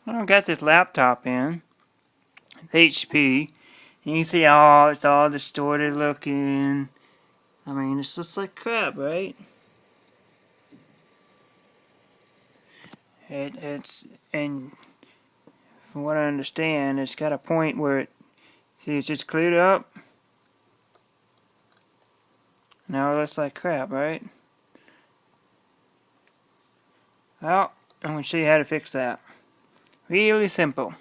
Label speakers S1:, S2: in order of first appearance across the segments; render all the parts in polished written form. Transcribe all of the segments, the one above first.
S1: I've got this laptop in, HP, and you can see, oh, it's all distorted looking. I mean, it's just like crap, right? And from what I understand, it's got a point where it's just cleared up. Now it looks like crap, right? Well, I'm going to show you how to fix that. Really simple.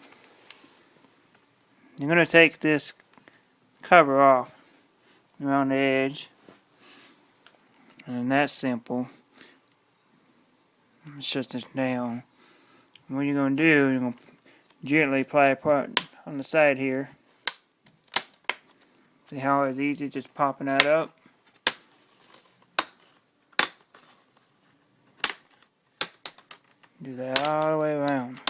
S1: You're going to take this cover off around the edge. And that's simple. Shut this down. And what you're going to do, you're going to gently apply a part on the side here. See how it's easy just popping that up? Do that all the way around.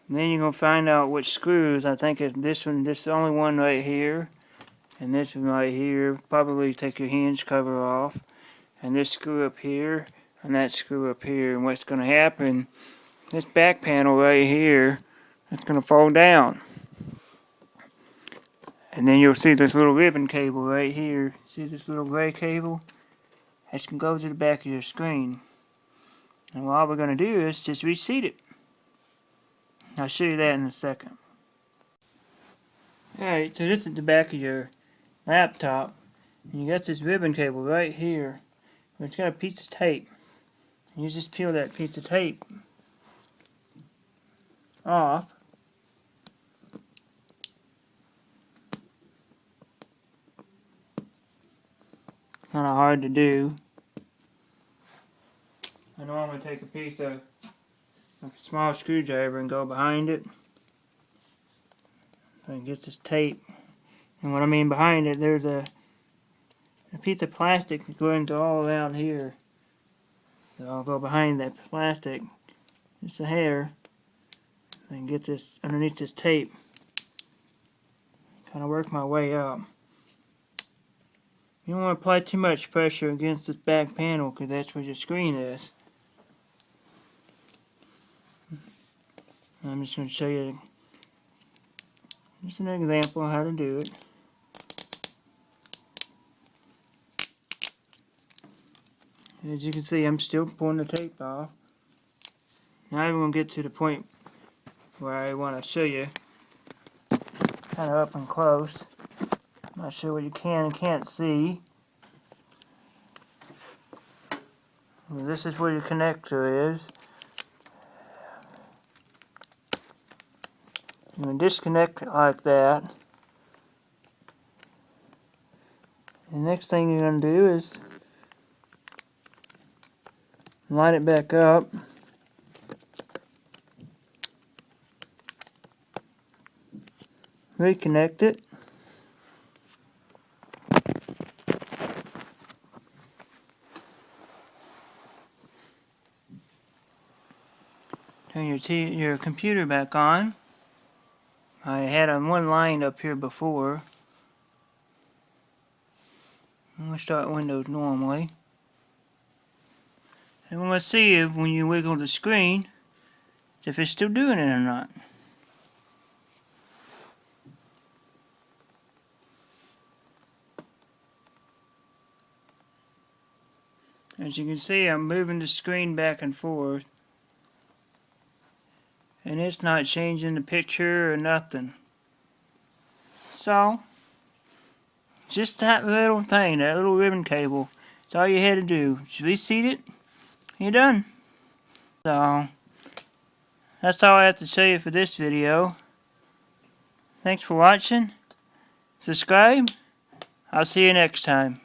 S1: And then you're going to find out which screws. I think it's this one, this is the only one right here. And this one right here. Probably take your hinge cover off. And this screw up here. And that screw up here. And what's going to happen, this back panel right here, it's going to fall down. And then you'll see this little ribbon cable right here. See this little gray cable? That's going to go to the back of your screen. And all we're going to do is just reseat it. I'll show you that in a second. Alright, so this is the back of your laptop. And you got this ribbon cable right here. It's got a piece of tape. And you just peel that piece of tape off. Kind of hard to do. I know I'm going to take a piece of a small screwdriver and go behind it. So it gets this tape. And what I mean behind it, there's a piece of plastic going all around here. So I'll go behind that plastic, just a hair, and get this underneath this tape. Kind of work my way up. You don't want to apply too much pressure against this back panel because that's where your screen is. I'm just going to show you just an example of how to do it. As you can see, I'm still pulling the tape off. Now I'm going to get to the point where I want to show you kind of up and close. I'm not sure what you can and can't see. Well, this is where your connector is. I'm going to disconnect it like that. The next thing you're going to do is line it back up. Reconnect it. Turn your computer back on. I had one line up here before. I'm going to start Windows normally. And we're going to see if when you wiggle the screen, if it's still doing it or not. As you can see, I'm moving the screen back and forth. And it's not changing the picture or nothing. So, just that little thing, that little ribbon cable, that's all you had to do. Just reseat it, you're done. So, that's all I have to show you for this video. Thanks for watching. Subscribe. I'll see you next time.